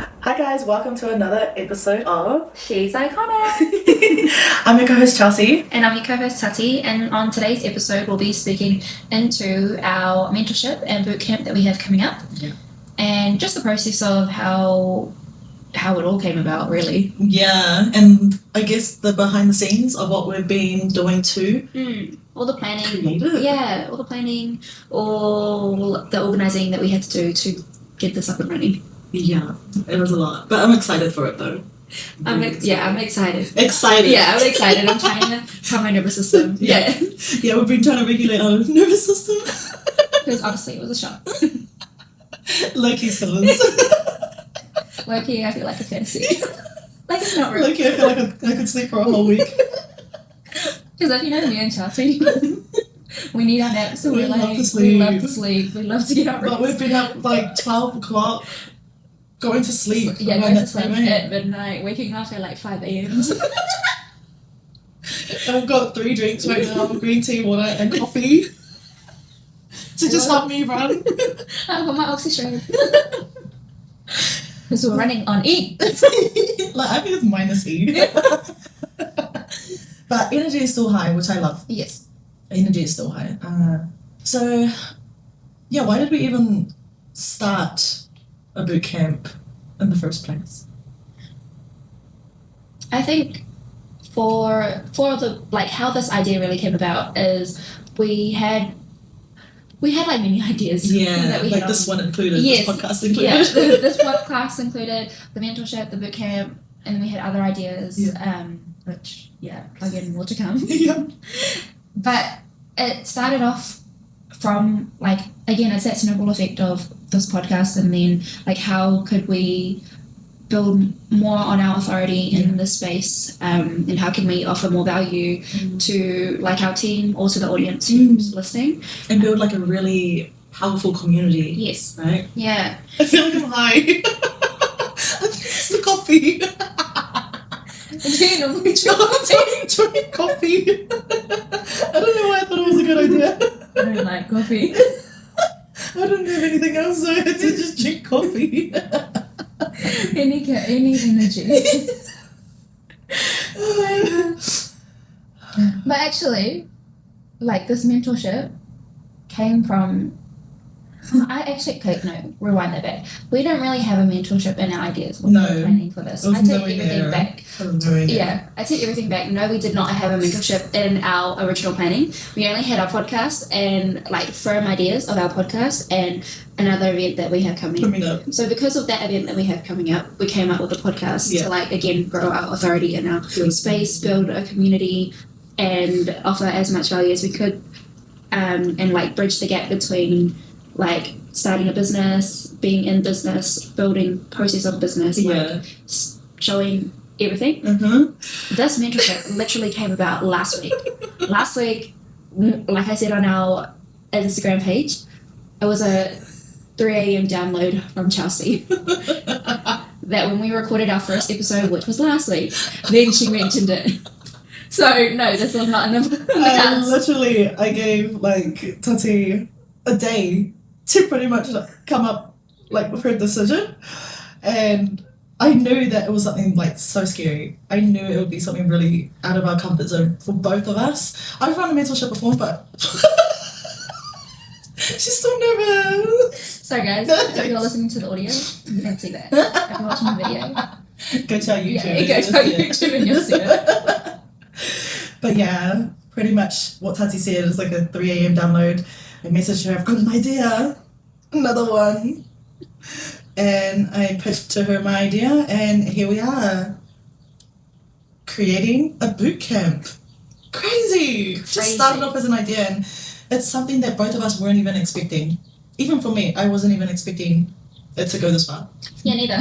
Hi guys, welcome to another episode of She's Iconic. I'm your co-host Chelsea. And I'm your co-host Tati, and on today's episode we'll be speaking into our mentorship and bootcamp that we have coming up. Yeah. And just the process of how it all came about, really. Yeah, and I guess the behind the scenes of what we've been doing too. All the planning. Creative. Yeah, all the planning, all the organising that we had to do to get this up and running. Yeah, it was a lot. But I'm excited for it though. I'm excited. Excited. Yeah, I'm excited. I'm trying to calm my nervous system. Yeah, we've been trying to regulate our nervous system. Because honestly, it was a shock. Low-key still is. Low-key, I feel like a fantasy. Like it's not real. Low-key, I feel like I could sleep for a whole week. Because if you know me and Chelsea, we need our naps, so we love to sleep, we love to get our rest. But we've been up like 12 o'clock, going to sleep. Yeah, going to sleep at midnight, waking up at like 5 a.m. And I've got 3 drinks right now, green tea, water and coffee. To just help me run. I've got my oxygen. Because we're running on E. Like, I think it's minus E. But energy is still high, which I love. Yes. Energy is still high. So, yeah, why did we even start a boot camp in the first place? I think for the, like, how this idea really came about is we had like many ideas. Yeah, that we like had this one included, yes, this podcast included. Yeah, this podcast included the mentorship, the boot camp, and then we had other ideas, which, plug in, more to come. Yeah. But it started off from, like, again, it's that snowball effect of this podcast, and then, like, how could we build more on our authority in this space, and how can we offer more value to, like, our team or to the audience who's listening, and build like a really powerful community. Yes. Right? Yeah. I feel like I'm high. I think it's the coffee. Do you normally drink coffee? I don't know why I thought it was a good idea. I don't like coffee. I don't have anything else, so I had to just drink coffee. Any energy. But actually, like, this mentorship came from, rewind that back. We don't really have a mentorship in our ideas when we were planning for this. I take everything back. I take everything back. No, we did not have a mentorship in our original planning. We only had our podcast and, like, firm ideas of our podcast and another event that we have coming up. So because of that event that we have coming up, we came up with a podcast to, like, again, grow our authority in our space, build a community, and offer as much value as we could, and, like, bridge the gap between, like, starting a business, being in business, building process of business, like, showing everything. This mentorship literally came about last week. Last week, like I said on our Instagram page, it was a 3 a.m. download from Chelsea. That when we recorded our first episode, which was last week, then she mentioned it. So, no, this was not in the cards. I gave, like, Tati a day to pretty much come up, like, with her decision. And I knew that it was something, like, so scary. I knew it would be something really out of our comfort zone for both of us. I've run a mentorship before, but she's so nervous. Sorry, guys, if you're listening to the audio, you can't see that. If you're watching the video, go to our YouTube. Yeah, go to our YouTube and you'll see it. But yeah, pretty much what Tati said is like a 3 a.m. download. I messaged her, I've got an idea, another one. And I pitched to her my idea, and here we are, creating a boot camp. Crazy! Just started off as an idea, and it's something that both of us weren't even expecting. Even for me, I wasn't even expecting it to go this far. Yeah, neither.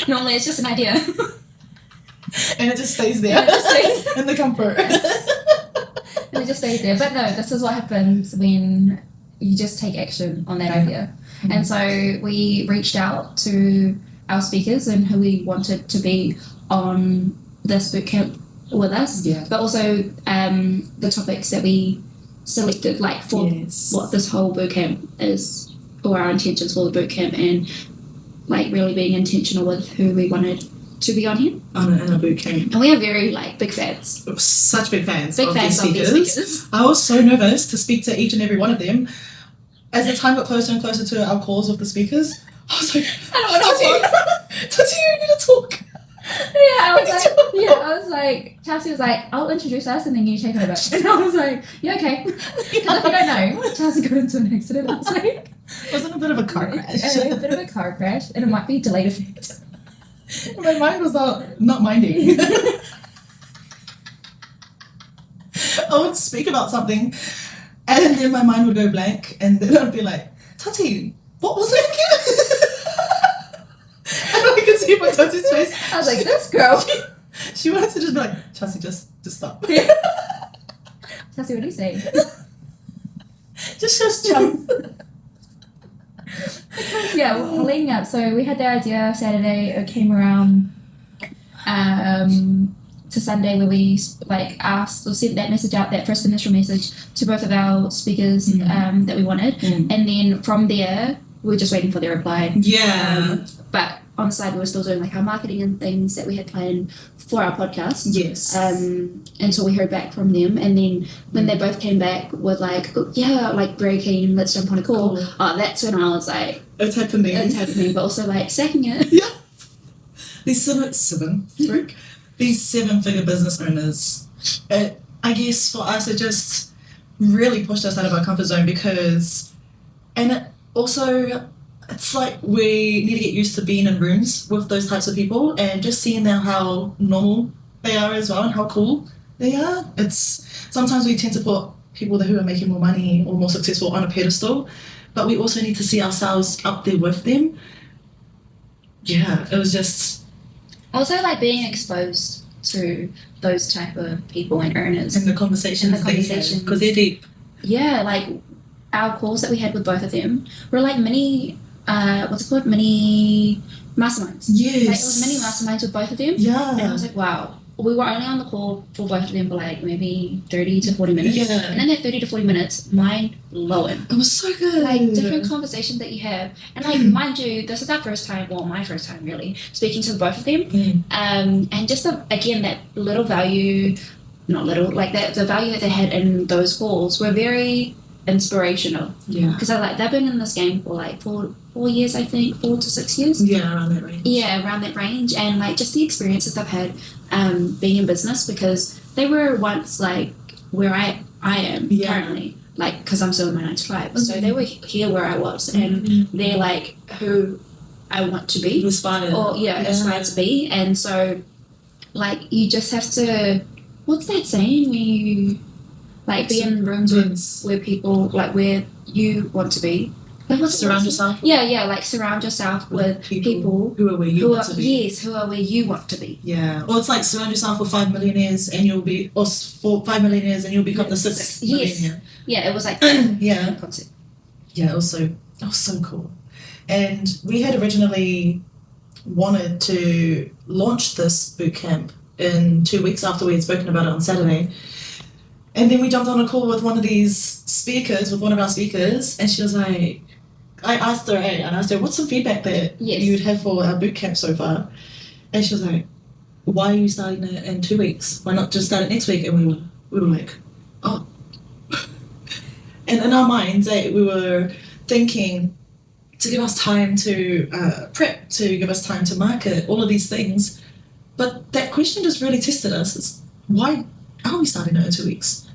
Normally it's just an idea. And it just stays there. In the comfort. And it just stays there. But no, this is what happens when you just take action on that idea. And so we reached out to our speakers and who we wanted to be on this bootcamp with us, but also the topics that we selected, like, for what this whole bootcamp is, or our intentions for the bootcamp. And like really being intentional with who we wanted to be on here. On a boot camp. And we are very like big fans. Such big fans. Big of fans these of these speakers. speakers. I was so nervous to speak to each and every one of them. As the time got closer and closer to our calls with the speakers, I was like, I don't want to talk. Tati, you need to talk. I was like, Chelsea was like, I'll introduce us and then you take over. And I was like, yeah, okay. Because if you don't know, Chelsea got into an accident last week. Wasn't a bit of a car crash. A bit of a car crash, and it might be delayed effect. My mind was not minding. I would speak about something, and then my mind would go blank, and then I'd be like, Tati, what was it again? And I could see my Tati's face. I was like, this girl. She wanted to just be like, Chelsea, just stop. Chelsea, what do you say? just jump. Yeah, leading up. So we had the idea Saturday. It came around to Sunday where we like asked or sent that message out, that first initial message to both of our speakers that we wanted, and then from there we were just waiting for their reply. Yeah. But on the side we were still doing like our marketing and things that we had planned for our podcast. Yes. Until we heard back from them, and then when they both came back with like, oh, yeah, like very keen, let's jump on a call. That's when I was like, it's happening. It's happening, but also like second it. Yeah. These these 7-figure business owners, I guess for us it just really pushed us out of our comfort zone because, and it also, it's like we need to get used to being in rooms with those types of people and just seeing now how normal they are as well and how cool they are. It's sometimes we tend to put people who are making more money or more successful on a pedestal, but we also need to see ourselves up there with them. Yeah, it was just also like being exposed to those type of people and earners in the conversations because they're deep. Yeah, like our calls that we had with both of them were like mini mini masterminds. Yes. Like it was mini masterminds with both of them. Yeah. And I was like, wow. We were only on the call for both of them for like maybe 30 to 40 minutes. Yeah. And in that 30 to 40 minutes, mind blowing. It was so good. Like different conversations that you have. And like, mind you, this is our first time, well, my first time really, speaking to both of them. And just again, that little value, not little, like the value that they had in those calls were very inspirational. Yeah. Because they've been in this game for like 4 years, I think, 4 to 6 years. Yeah, around that range. Yeah, around that range. And like just the experiences they've had being in business, because they were once like where I am currently, like because I'm still in my 9 to 5. So they were here where I was, and they're like who I want to be. Aspire to be. And so like you just have to, what's that saying when you like be in rooms where people like where you want to be. Like, surround yourself. Yeah, like surround yourself with people who are where you want to be. Yes, who are where you want to be. Yeah. Or it's like surround yourself with 5 millionaires and you'll be, or 5 millionaires and you'll become the 6th millionaire. Yeah, it was like yeah. Concept. Yeah, it was so cool. And we had originally wanted to launch this bootcamp in 2 weeks after we had spoken about it on Saturday. And then we jumped on a call with one of our speakers, and she was like, I asked her, what's some feedback that you would have for our bootcamp so far? And she was like, why are you starting it in 2 weeks? Why not just start it next week? And we were like, oh. And in our minds, we were thinking to give us time to prep, to give us time to market, all of these things. But that question just really tested us. It's, why are we starting it in 2 weeks?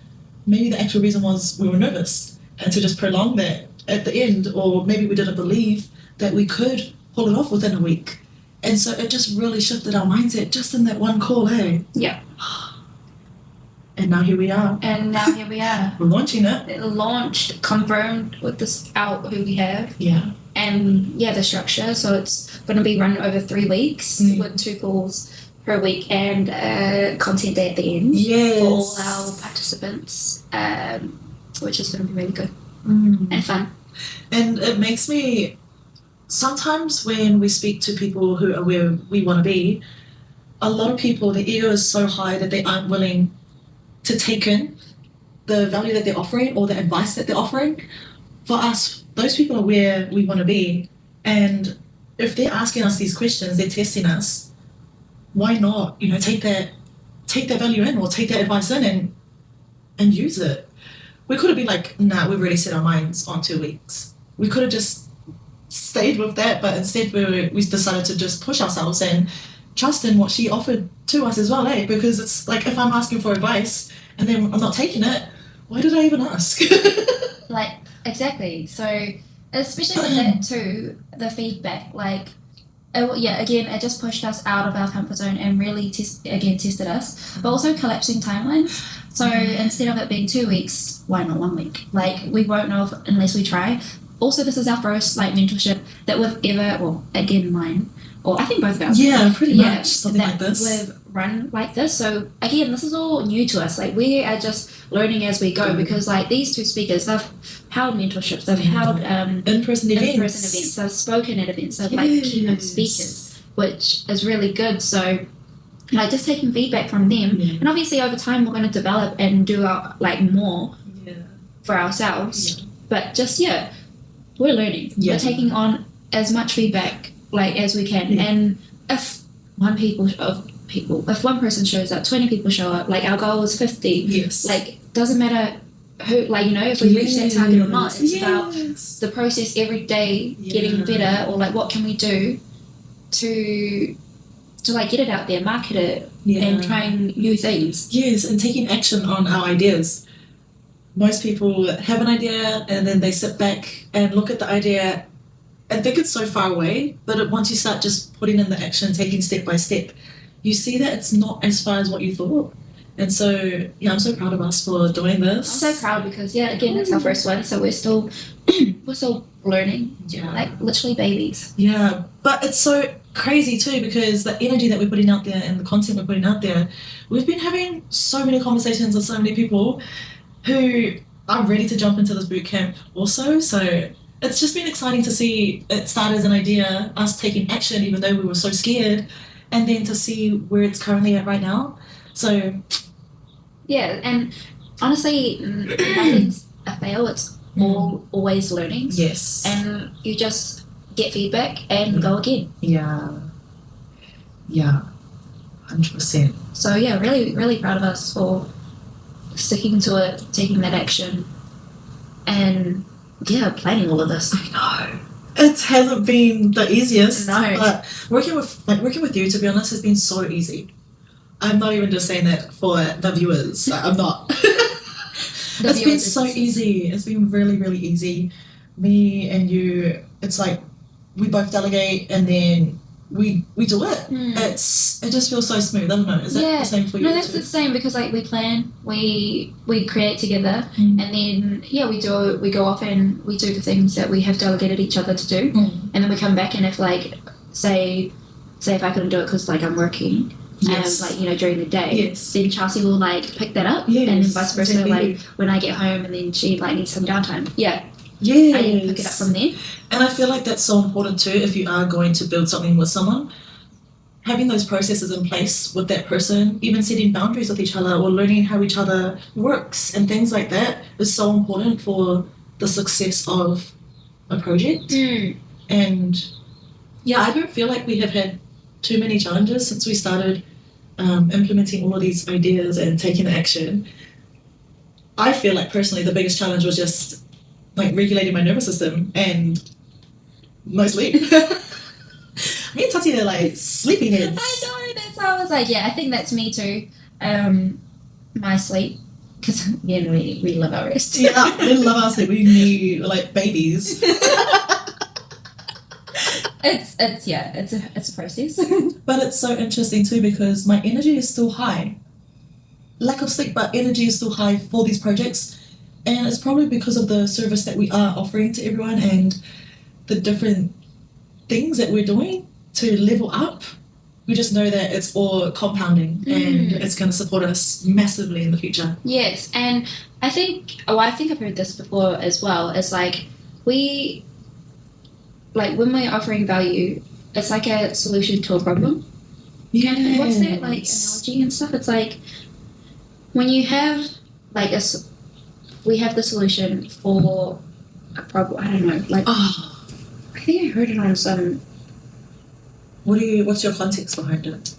Maybe the actual reason was we were nervous, and to just prolong that at the end, or maybe we didn't believe that we could pull it off within a week. And so it just really shifted our mindset just in that one call, hey? Yeah. And now here we are. We're launching it. It launched, confirmed with this out who we have. Yeah. And the structure. So it's going to be run over 3 weeks with 2 calls per week and content day at the end. Yes. For all our participants, which is going to be really good and fun. And it makes me, sometimes when we speak to people who are where we want to be, a lot of people, their ego is so high that they aren't willing to take in the value that they're offering or the advice that they're offering. For us, those people are where we want to be. And if they're asking us these questions, they're testing us, why not, take that value in, or take that advice in and use it. We could have been like, nah, we've already set our minds on 2 weeks. We could have just stayed with that, but instead we decided to just push ourselves and trust in what she offered to us as well, because it's like, if I'm asking for advice and then I'm not taking it, why did I even ask? Like, exactly. So especially with that too, the feedback, like, again, it just pushed us out of our comfort zone and really tested us, but also collapsing timelines. So instead of it being 2 weeks, why not 1 week? Like, we won't know unless we try. Also, this is our first mentorship that we've ever, well, again, mine, or I think both of ours. Yeah, pretty much something like this. We've run like this. So again, this is all new to us. Like, we are just learning as we go, because these two speakers, they've held mentorships, they've held in-person events, they've spoken at events, they've keynote speakers, which is really good. So just taking feedback from them, and obviously over time we're going to develop and do our more for ourselves. But just we're learning. We're taking on as much feedback as we can, and if if one person shows up, 20 people show up, our goal is 50. Yes. Doesn't matter who, if we reach that target or not. It's about the process every day, getting better, or what can we do to get it out there, market it, and trying new things. Yes, and taking action on our ideas. Most people have an idea and then they sit back and look at the idea and think it's so far away, but once you start just putting in the action, taking step by step, you see that it's not as far as what you thought. And so, I'm so proud of us for doing this. I'm so proud because, again, it's our first one, so we're still learning, literally babies. Yeah, but it's so crazy too, because the energy that we're putting out there and the content we're putting out there, we've been having so many conversations with so many people who are ready to jump into this bootcamp also. So it's just been exciting to see it start as an idea, us taking action even though we were so scared, and then to see where it's currently at right now. So and honestly, nothing's a fail. It's always learning. Yes. And you just get feedback and go again. Yeah, 100%. So really, really proud of us for sticking to it, taking that action, and planning all of this. I know it hasn't been the easiest. No, but working with you, to be honest, has been so easy. I'm not even just saying that for the viewers. I'm not. It's been so easy. It's been really, really easy. Me and you, it's like we both delegate and then we do it. It just feels so smooth. I don't know. Is that the same for you? No, that's the same, because we plan, we create together, and then we go off and we do the things that we have delegated each other to do, and then we come back, and if say if I couldn't do it because I'm working. During the day, then Chelsea will pick that up, and then vice versa. When I get home, and then she needs some downtime. I pick it up from there. And I feel like that's so important too. If you are going to build something with someone, having those processes in place with that person, even setting boundaries with each other or learning how each other works and things like that, is so important for the success of a project. And I don't feel like we have had too many challenges since we started implementing all of these ideas and taking action. I feel like personally the biggest challenge was just regulating my nervous system and my sleep. Me and Tati are sleeping heads. I know, that's how I was I think that's me too. My sleep, because we love our rest. We love our sleep. We need babies. It's a process. But it's so interesting too, because my energy is still high. Lack of sleep, but energy is still high for these projects. And it's probably because of the service that we are offering to everyone and the different things that we're doing to level up. We just know that it's all compounding and it's going to support us massively in the future. Yes, and I think I've heard this before as well. It's we when we're offering value, it's a solution to a problem. Yeah. What's that analogy and stuff? It's when you have we have the solution for a problem. I don't know. I think I heard it on some What's your context behind it?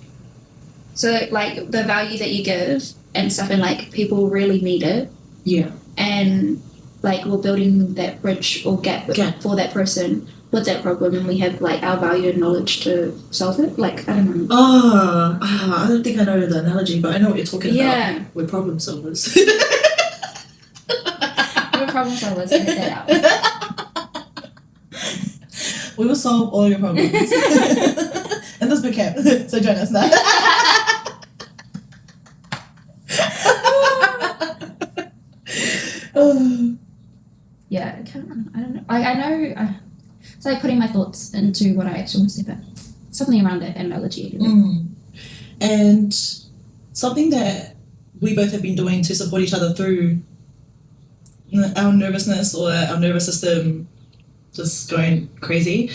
So like the value that you give and stuff, and like people really need it. Yeah. And like we're building that bridge or gap for that person with that problem, and we have like our value and knowledge to solve it. Like I don't know. I don't think I know the analogy, but I know what you're talking about. We're problem solvers. We're problem solvers. Edit that out. We will solve all your problems. And this bootcamp. So join us now. Yeah, I don't know. I know. It's like putting my thoughts into what I actually want to say, but something around that analogy. And something that we both have been doing to support each other through our nervousness or our nervous system just going crazy,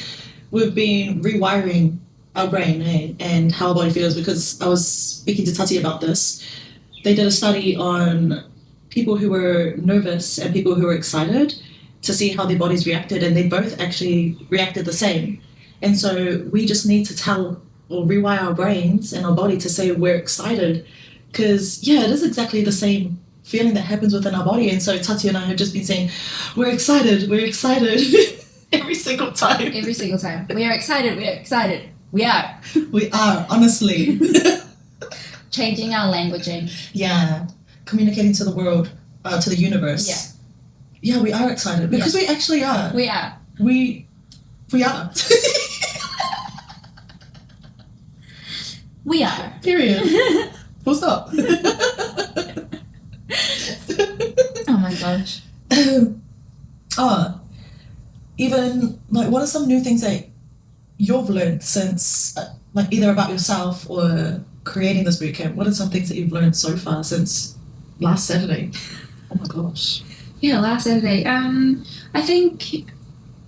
we've been rewiring our brain and how our body feels, because I was speaking to Tati about this. They did a study on people who were nervous and people who were excited to see how their bodies reacted, and they both actually reacted the same. And so we just need to tell or rewire our brains and our body to say we're excited, because it is exactly the same feeling that happens within our body. And so Tati and I have just been saying we're excited every single time. We are excited. We are honestly. Changing our languaging. Communicating to the world, to the universe. Yeah, we are excited because we actually are. We are. We are. We are. Period. Full stop. Oh my gosh. Even like, what are some new things that you've learned since, like, either about yourself or creating this bootcamp? What are some things that you've learned so far since last Saturday? Oh my gosh. Yeah, last Saturday. I think,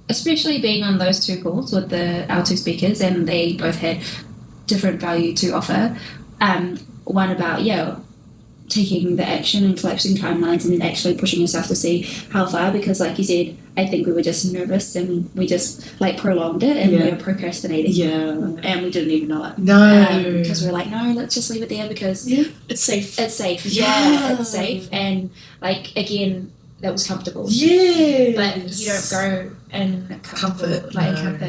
especially being on those two calls with our two speakers, and they both had different value to offer. One about taking the action and collapsing timelines and actually pushing yourself to see how far, because like you said, I think we were just nervous and we just like prolonged it, and we were procrastinating, and we didn't even know it. Because we were like, no, let's just leave it there because it's safe. It's safe. It's safe. And like, again, that was comfortable. But you don't go in comfort.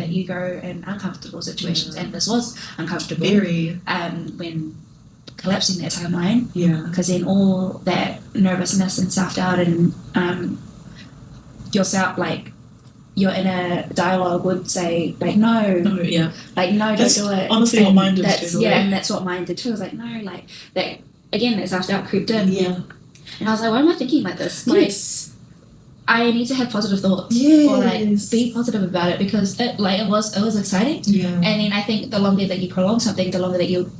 You go in uncomfortable situations, and this was uncomfortable. Very. When collapsing that timeline. Because then all that nervousness and self-doubt and yourself, like, your inner dialogue would say, like, no, don't do it. Honestly, what mine did too. And that's what mine did too. I was like, no, like, that, again, that self-doubt creeped in. And I was like, why am I thinking like this? Like, I need to have positive thoughts. Or like, be positive about it, because it was exciting. And then I think the longer that you prolong something, the longer that you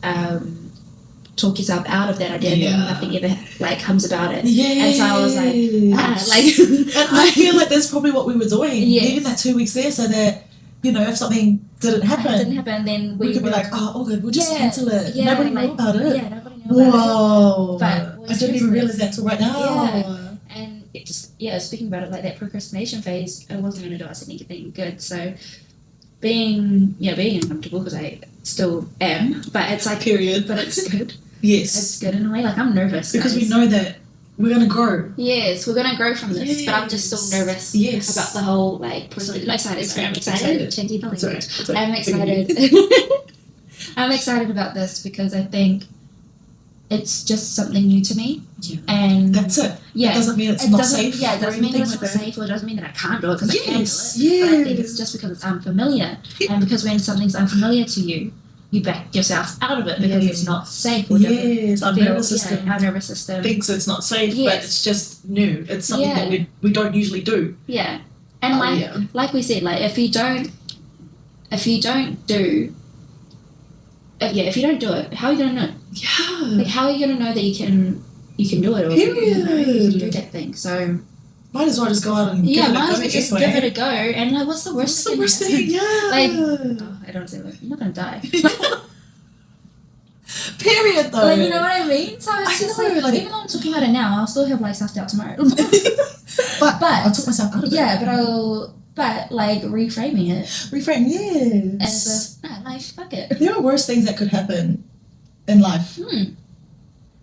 talk yourself out of that idea, and then nothing ever like comes about it. And so I was like, and I feel like that's probably what we were doing. Even that 2 weeks there, so that, you know, if something didn't happen, then we could be like, oh, good, we'll just cancel it. Nobody knew about it. Nobody knew about it. But I didn't even realize that till right now. And it just, speaking about it, like that procrastination phase, it wasn't going to do us anything good. So being uncomfortable, because I still am, but it's like, but it's good. It's good in a way. Like, I'm nervous because we know that we're going to grow. We're going to grow from this, but I'm just still nervous about the whole, like, process. I'm excited. I'm excited. I'm excited about this because I think it's just something new to me. And that's it. It doesn't mean it's not safe. It doesn't mean it's not safe, or it doesn't mean that I can't do it, because I can do it. But I think it's just because it's unfamiliar. And because when something's unfamiliar to you, you back yourself out of it because it's not safe. Or our nervous system. Our nervous system thinks it's not safe, but it's just new. It's something that we don't usually do. And like we said, like, if you don't do it, how are you gonna know? Like, how are you gonna know that you can do it, or you can do that thing? So might as well just go out and give it a go. And like, what's the worst thing? Like, I don't say that. You're not gonna die. Period, though. Like, you know what I mean? So it's just like, even though I'm talking about it now, I'll still have like self-doubt tomorrow. but I'll talk myself out of it. But but like reframing it Reframe, yes. as a like fuck it. There are worse things that could happen in life.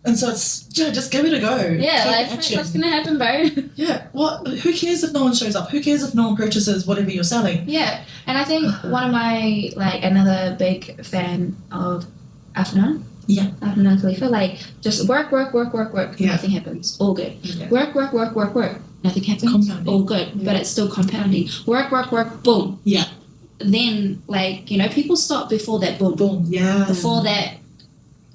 And so it's, just give it a go. Yeah, Take like action. what's gonna happen, bro? Yeah, who cares if no one shows up? Who cares if no one purchases whatever you're selling? Yeah, and I think one of my, like, another big fan of Afternoon Khalifa, like, just work, Yeah. nothing happens, all good. Yeah. Work, nothing happens, Compounding. all good, but it's still compounding. Work, boom. Yeah. Then, like, people stop before that boom. Boom. Yeah. Before that,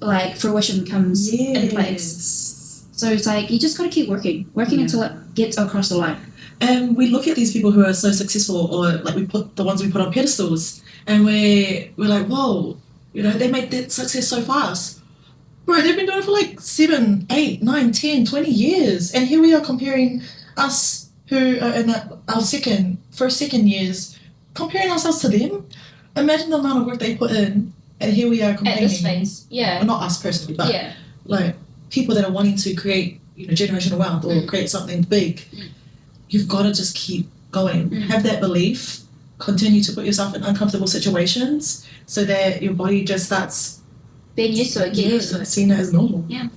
like, fruition comes in place. So it's like, you just gotta keep working until it gets across the line. And we look at these people who are so successful, or like we put the ones we put on pedestals, and we're like, whoa, they made that success so fast. Bro, they've been doing it for like 7, 8, 9, 10, 20 years. And here we are comparing us who are in our first, second years, comparing ourselves to them. Imagine the amount of work they put in, and here we are complaining. At this phase, yeah. Well, not us personally, but like people that are wanting to create, generational wealth or create something big. You've got to just keep going. Have that belief. Continue to put yourself in uncomfortable situations so that your body just starts being used to it, getting used to it. Seeing it as normal. Yeah.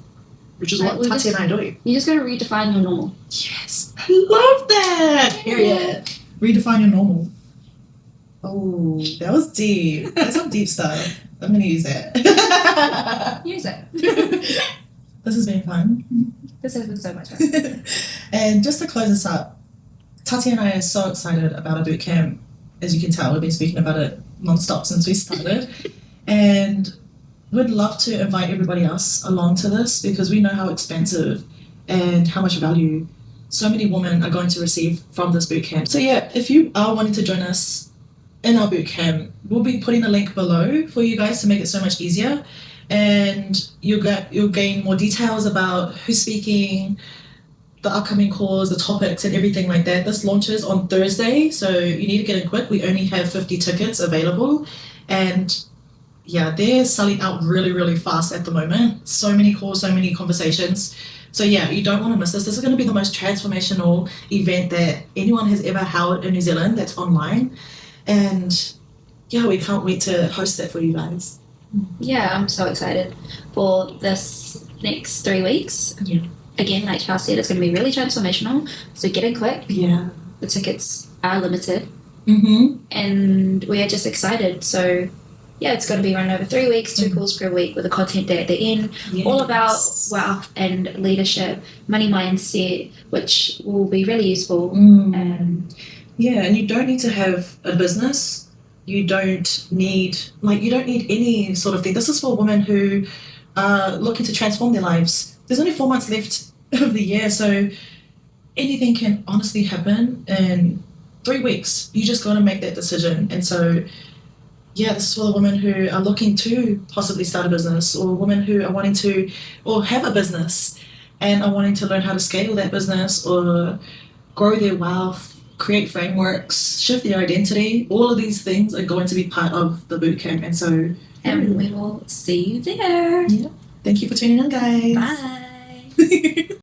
Which is what Tati and I do. You just got to redefine your normal. Yes. I love that. Period. Redefine your normal. Oh, that was deep. That's some deep stuff. I'm going to use that. Use it. This has been fun. This has been so much fun. And just to close this up, Tati and I are so excited about our bootcamp. As you can tell, we've been speaking about it non-stop since we started. And we'd love to invite everybody else along to this because we know how expensive and how much value so many women are going to receive from this bootcamp. So yeah, if you are wanting to join us in our bootcamp, we'll be putting a link below for you guys to make it so much easier. And you'll gain more details about who's speaking, the upcoming calls, the topics, and everything like that. This launches on Thursday, so you need to get in quick. We only have 50 tickets available, and yeah, they're selling out really, really fast at the moment. So many calls, so many conversations. So yeah, you don't want to miss this. This is going to be the most transformational event that anyone has ever held in New Zealand that's online, and yeah, we can't wait to host that for you guys. Yeah, I'm so excited for this next 3 weeks. Yeah. Again, like Charles said, it's going to be really transformational. So get in quick. Yeah. The tickets are limited. Mm-hmm. And we are just excited. So yeah, it's going to be run over 3 weeks, 2 calls per week with a content day at the end. Yes. All about wealth and leadership, money mindset, which will be really useful. Yeah, and you don't need to have a business. You don't need any sort of thing. This is for women who are looking to transform their lives. There's only 4 months left of the year, so anything can honestly happen in 3 weeks. You just got to make that decision. And so, yeah, this is for the women who are looking to possibly start a business, or women who are wanting to, or have a business and are wanting to learn how to scale that business or grow their wealth, create frameworks, shift their identity. All of these things are going to be part of the bootcamp. And so, and we will see you there. Yeah. Thank you for tuning in, guys. Bye.